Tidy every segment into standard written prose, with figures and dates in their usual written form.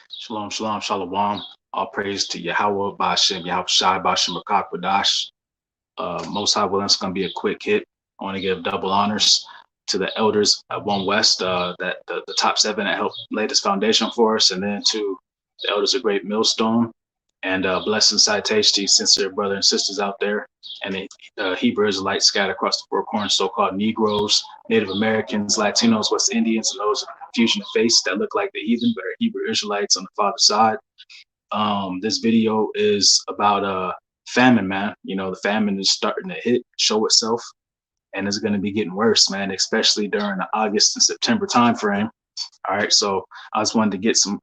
Shalom, shalom, shalom. All praise to Yahweh, Ba'ashem, Yahweh Shai, Ba'ashem, Rakakwadash. Most High willing, it's going to be a quick hit. I want to give double honors to the elders at One West, that the top seven that helped lay this foundation for us, and then to the elders of Great Millstone, and blessing citation to you sincere brothers and sisters out there, and the Hebrew Israelites scattered across the four corners, so-called Negroes, Native Americans, Latinos, West Indians, and those of confusion of face that look like the heathen but are Hebrew Israelites on the father's side. This video is about famine, man. You know, the famine is starting to show itself, and it's going to be getting worse, man, especially during the August and September timeframe. All right, so I just wanted to get some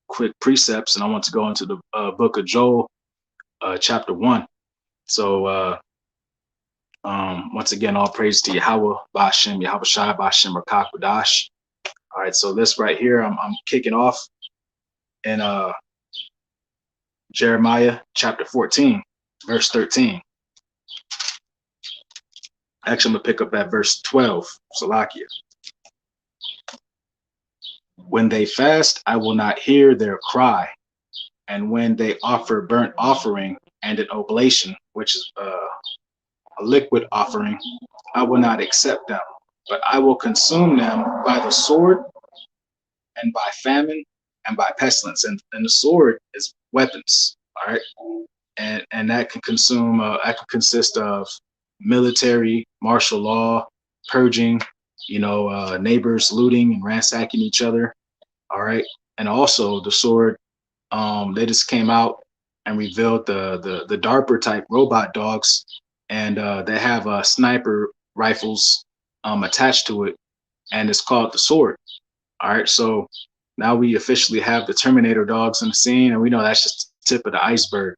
quick precepts, and I want to go into the book of Joel, chapter 1. So once again, all praise to Yahweh, Ba'ashem, Yahweh Shai, Ba'ashem, Rakakwadash. All right, so this right here, I'm kicking off in Jeremiah chapter 14, verse 13. Actually, I'm going to pick up at verse 12, Salakia. When they fast, I will not hear their cry. And when they offer burnt offering and an oblation, which is a liquid offering, I will not accept them. But I will consume them by the sword and by famine and by pestilence. And the sword is weapons, all right? And that can consume, that can consist of military, martial law, purging, neighbors looting and ransacking each other, all right? And also the sword, they just came out and revealed the DARPA type robot dogs, and they have sniper rifles attached to it, and it's called the sword. All right, so now we officially have the Terminator dogs on the scene, and we know that's just the tip of the iceberg.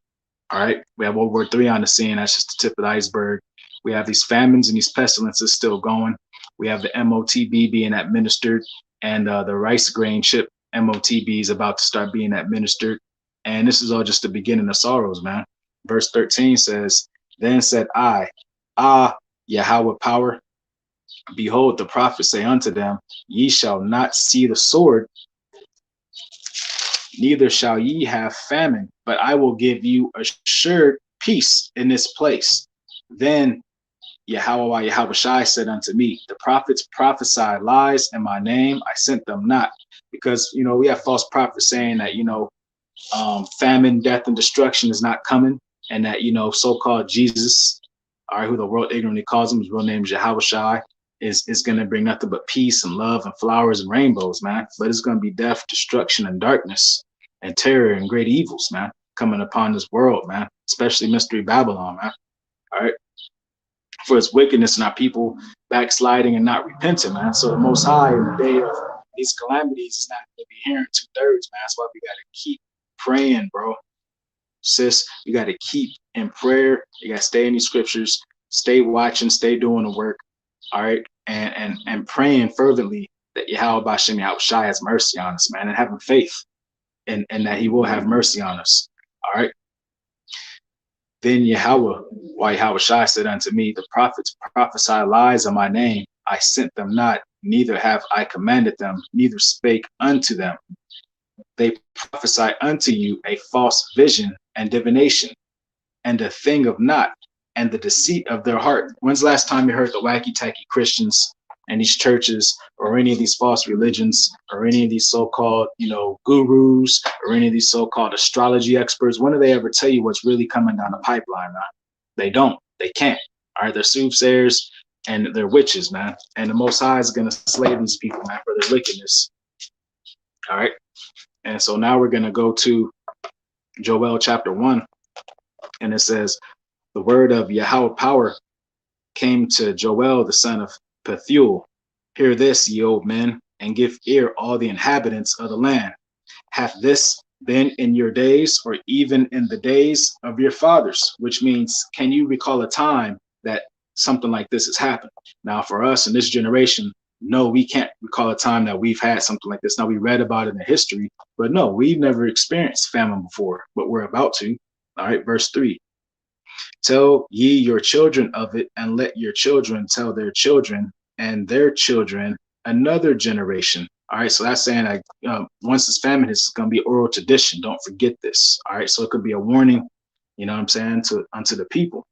All right, we have World War III on the scene. That's just the tip of the iceberg. We have these famines and these pestilences still going. We have the MOTB being administered, and the rice grain chip MOTB is about to start being administered. And this is all just the beginning of sorrows, man. Verse 13 says, then said I, Yahweh power, behold, the prophets say unto them, ye shall not see the sword, neither shall ye have famine, but I will give you assured peace in this place. Then Yahweh Shai said unto me, the prophets prophesy lies in my name, I sent them not. Because, we have false prophets saying that, famine, death, and destruction is not coming, and that, so-called Jesus, all right, who the world ignorantly calls him, his real name is Yahweh Shai, is going to bring nothing but peace and love and flowers and rainbows, man. But it's going to be death, destruction, and darkness, and terror and great evils, man, coming upon this world, man, especially Mystery Babylon, man. All right. For its wickedness and our people backsliding and not repenting, man. So the Most High in the day of these calamities is not going to be hearing 2/3, man. That's why we got to keep praying, bro. Sis, you got to keep in prayer. You got to stay in these scriptures, stay watching, stay doing the work, all right? And praying fervently that Yahweh Ba'ashem Yahweh Shai has mercy on us, man, and having faith and that he will have mercy on us, all right? Then Yahweh Shai said unto me, the prophets prophesy lies in my name. I sent them not, neither have I commanded them, neither spake unto them. They prophesy unto you a false vision and divination, and a thing of naught, and the deceit of their heart. When's the last time you heard the wacky-tacky Christians and these churches, or any of these false religions, or any of these so-called, gurus, or any of these so-called astrology experts? When do they ever tell you what's really coming down the pipeline, man? They don't. They can't. All right, they're soothsayers and they're witches, man. And the Most High is going to slay these people, man, for their wickedness. All right. And so now we're going to go to Joel chapter 1. And it says, the word of Yahweh power came to Joel, the son of Pethuel. Hear this, ye old men, and give ear, all the inhabitants of the land. Hath this been in your days, or even in the days of your fathers? Which means, can you recall a time that something like this has happened? Now, for us in this generation, no, we can't recall a time that we've had something like this. Now, we read about it in history, but no, we've never experienced famine before, but we're about to. All right, verse 3. Tell ye your children of it, and let your children tell their children and their children another generation All right, so that's saying that once this famine is going to be oral tradition. Don't forget this. All right, so it could be a warning, you know what I'm saying, to unto the people.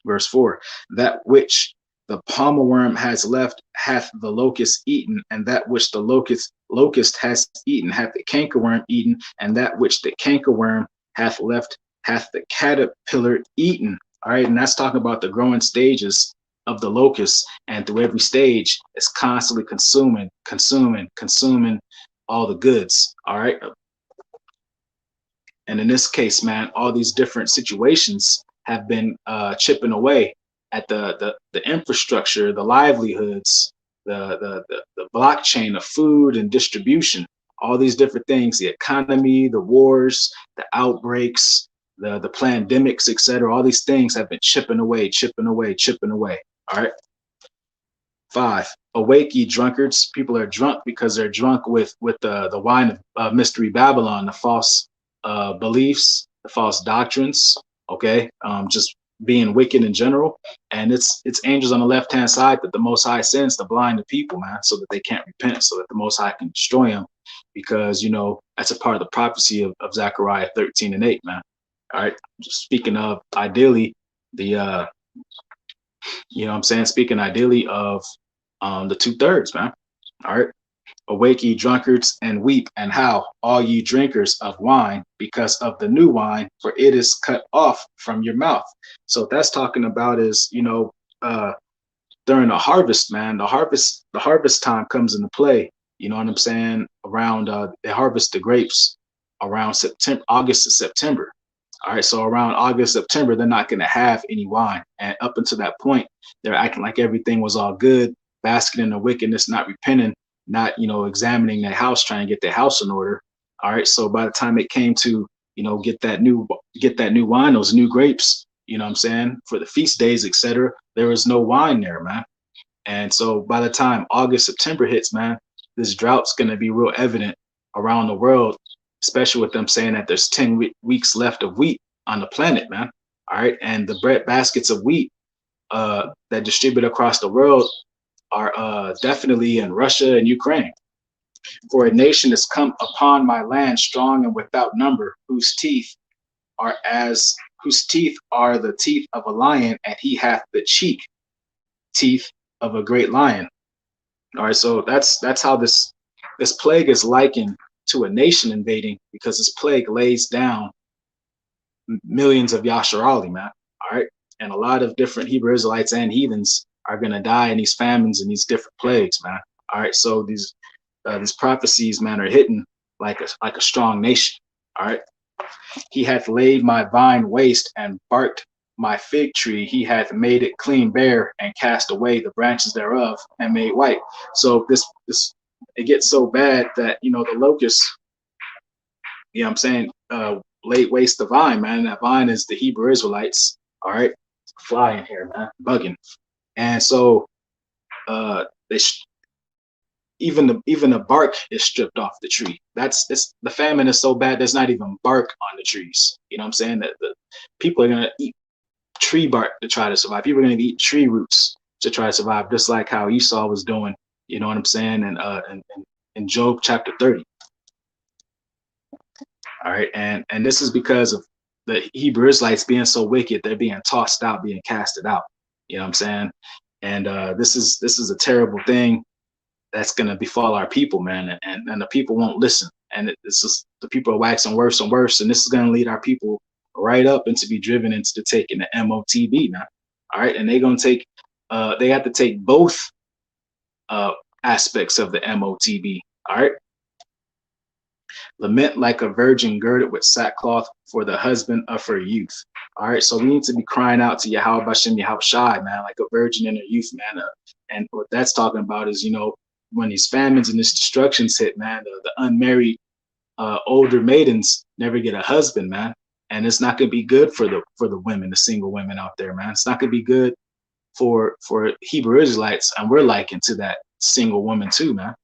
Verse 4, that which the palmer worm has left hath the locust eaten, and that which the locust has eaten hath the cankerworm eaten, and that which the cankerworm hath left hath the caterpillar eaten. All right, and that's talking about the growing stages of the locust, and through every stage, it's constantly consuming all the goods. All right, and in this case, man, all these different situations have been chipping away at the infrastructure, the livelihoods, the blockchain of food and distribution, all these different things, the economy, the wars, the outbreaks, the pandemics, etc. All these things have been chipping away, chipping away, chipping away. All right. 5, awake ye drunkards. People are drunk because they're drunk with the wine of mystery Babylon, the false beliefs, the false doctrines. Okay, just being wicked in general, and it's angels on the left hand side that the Most High sends to blind the people, man, so that they can't repent, so that the Most High can destroy them, because that's a part of the prophecy of Zechariah 13:8, man. All right, just speaking of ideally the you know what I'm saying? Speaking ideally of the 2/3, man. All right. Awake ye drunkards and weep and howl, all ye drinkers of wine, because of the new wine, for it is cut off from your mouth. So what that's talking about is, during the harvest, man, the harvest time comes into play. You know what I'm saying? Around they harvest the grapes around September, August to September. All right, so around August, September, they're not going to have any wine. And up until that point, they're acting like everything was all good, basking in the wickedness, not repenting, not, examining their house, trying to get their house in order. All right, so by the time it came to, get that new wine, those new grapes, you know what I'm saying, for the feast days, etc., there was no wine there, man. And so by the time August, September hits, man, this drought's going to be real evident around the world, especially with them saying that there's 10 weeks left of wheat on the planet, man. All right. And the bread baskets of wheat that distribute across the world are definitely in Russia and Ukraine. For a nation has come upon my land strong and without number, whose teeth are the teeth of a lion, and he hath the cheek teeth of a great lion. All right, so that's how this plague is likened to a nation invading, because this plague lays down millions of Yasharali, man. All right, and a lot of different Hebrew Israelites and heathens are gonna die in these famines and these different plagues, man. All right, so these prophecies, man, are hitting like a strong nation. All right, he hath laid my vine waste and barked my fig tree. He hath made it clean bare and cast away the branches thereof and made white. So this it gets so bad that the locusts, you know what I'm saying, laid waste the vine, man. That vine is the Hebrew Israelites. All right, flying here, man, bugging. And so even the bark is stripped off the tree. The famine is so bad there's not even bark on the trees. You know what I'm saying? That the people are gonna eat tree bark to try to survive. People are gonna eat tree roots to try to survive, just like how Esau was doing. You know what I'm saying? And in Job chapter 30. All right, and this is because of the Hebrew Israelites being so wicked. They're being tossed out, being casted out. You know what I'm saying? And this is a terrible thing that's going to befall our people, man. And the people won't listen. And it's just the people are waxing worse and worse. And this is going to lead our people right up into be driven into taking the MOTB, man. All right, and they're going to take they have to take both aspects of the MOTB. All right. Lament like a virgin girded with sackcloth for the husband of her youth. All right, so we need to be crying out to Yahweh Bashem Yahweh Shai, man, like a virgin in her youth, man. And what that's talking about is, when these famines and these destructions hit, man, the unmarried older maidens never get a husband, man. And it's not gonna be good for the women, the single women out there, man. It's not gonna be good for Hebrew Israelites, and we're likened to that single woman too, man.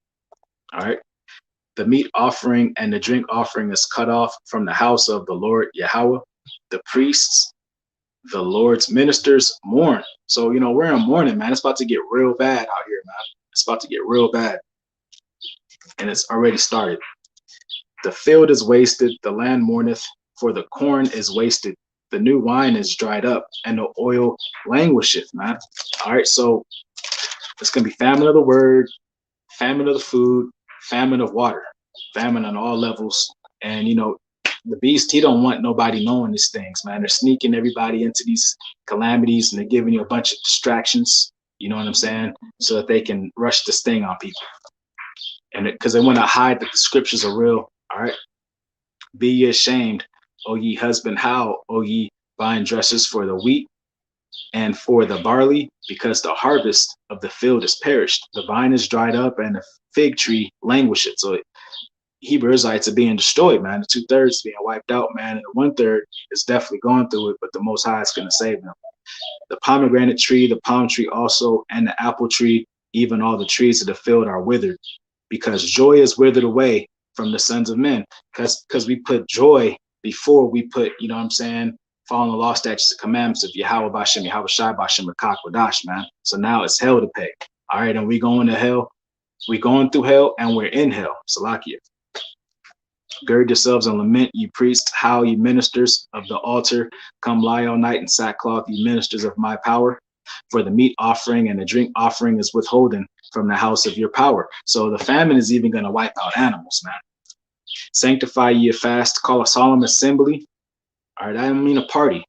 All right. The meat offering and the drink offering is cut off from the house of the Lord Yahweh. The priests, the Lord's ministers mourn. So, we're in mourning, man. It's about to get real bad out here, man. It's about to get real bad. and it's already started. The field is wasted, the land mourneth, for the corn is wasted, the new wine is dried up, and the oil languisheth, man. All right, so it's gonna be famine of the word, famine of the food, famine of water, famine on all levels. And the beast, he don't want nobody knowing these things, man. They're sneaking everybody into these calamities, and they're giving you a bunch of distractions. You know what I'm saying? So that they can rush this thing on people, and because they want to hide that the scriptures are real. All right, be ye ashamed, O ye husband, how, O ye vine dressers, for the wheat and for the barley, because the harvest of the field is perished. The vine is dried up, and the fig tree languisheth. So Hebrew Israelites are being destroyed, man. The 2/3 being wiped out, man, and the 1/3 is definitely going through it, but the Most High is going to save them. The pomegranate tree, the palm tree also, and the apple tree, even all the trees of the field are withered, because joy is withered away from the sons of men. Because we put joy before we put, you know what I'm saying, following the law, statutes, and commandments of Yahweh Bashem, Yahweh Shai Bashem, Kodash, man. So now it's hell to pay. All right, and we going to hell. We going through hell, and we're in hell. Salakia. Gird yourselves and lament, ye priests, howl, ye ministers of the altar. Come lie all night in sackcloth, ye ministers of my power. For the meat offering and the drink offering is withholden from the house of your power. So the famine is even going to wipe out animals, man. Sanctify ye a fast, call a solemn assembly. All right, I don't mean a party.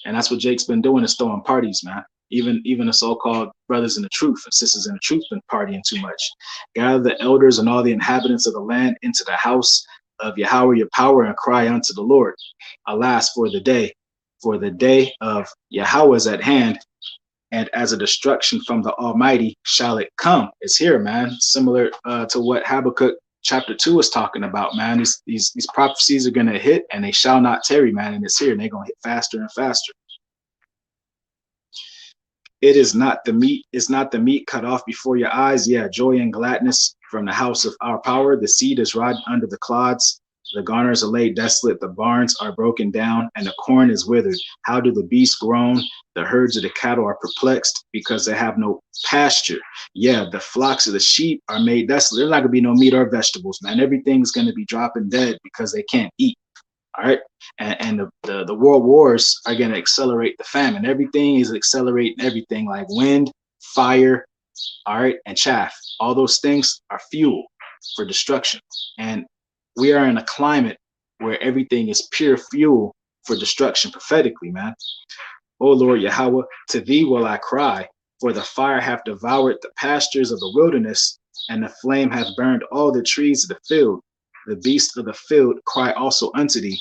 And that's what Jake's been doing, is throwing parties, man. Even the so-called brothers in the truth and sisters in the truth been partying too much. Gather the elders and all the inhabitants of the land into the house of Yahweh your power, and cry unto the Lord. Alas, for the day of Yahweh is at hand, and as a destruction from the Almighty shall it come. It's here, man. Similar to what Habakkuk chapter 2 is talking about, man. These prophecies are gonna hit, and they shall not tarry, man. And it's here, and they're gonna hit faster and faster. It is not the meat cut off before your eyes. Yeah, joy and gladness from the house of our power. The seed is rotted under the clods. The garners are laid desolate. The barns are broken down, and the corn is withered. How do the beasts groan? The herds of the cattle are perplexed, because they have no pasture. Yeah, the flocks of the sheep are made desolate. There's not gonna be no meat or vegetables, man. Everything's gonna be dropping dead because they can't eat. All right, and the world wars are going to accelerate the famine. Everything is accelerating everything, like wind, fire, all right, and chaff. All those things are fuel for destruction, and we are in a climate where everything is pure fuel for destruction prophetically, man. O Lord Yahweh, to thee will I cry, for the fire hath devoured the pastures of the wilderness, and the flame hath burned all the trees of the field. The beasts of the field cry also unto thee,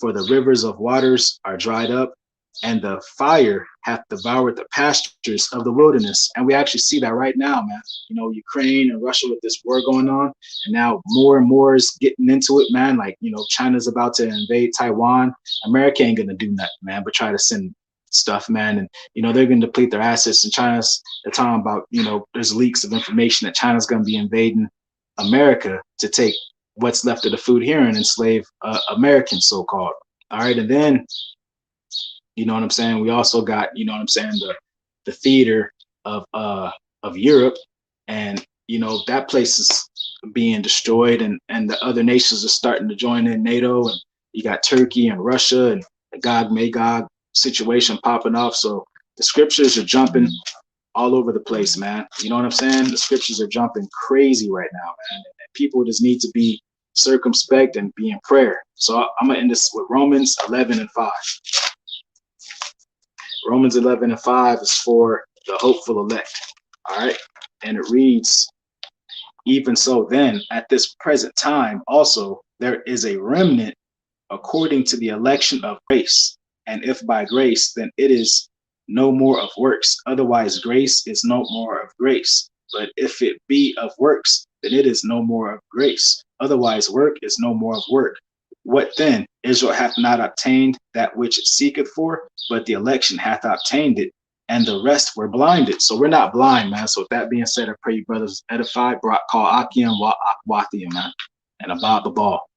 for the rivers of waters are dried up, and the fire hath devoured the pastures of the wilderness. And we actually see that right now, man. Ukraine and Russia with this war going on, and now more and more is getting into it, man. Like, China's about to invade Taiwan. America ain't gonna do nothing, man, but try to send stuff, man. And they're gonna deplete their assets. And they're talking about, there's leaks of information that China's gonna be invading America to take what's left of the food here and enslave Americans, so-called. All right, and then you know what I'm saying, we also got, the theater of Europe, and that place is being destroyed, and the other nations are starting to join in NATO, and you got Turkey and Russia and the Gog Magog situation popping off. So the scriptures are jumping all over the place, man. You know what I'm saying? The scriptures are jumping crazy right now, man. And people just need to be circumspect and be in prayer. So I'm gonna end this with Romans 11:5. Romans 11:5 is for the hopeful elect. All right, and it reads, even so then, at this present time also there is a remnant according to the election of grace. And if by grace, then it is no more of works. Otherwise, grace is no more of grace. But if it be of works, then it is no more of grace. Otherwise, work is no more of work. What then? Israel hath not obtained that which it seeketh for, but the election hath obtained it, and the rest were blinded. So we're not blind, man. So with that being said, I pray you brothers edified, brought call Akim wa Akwathium, man, and about the ball.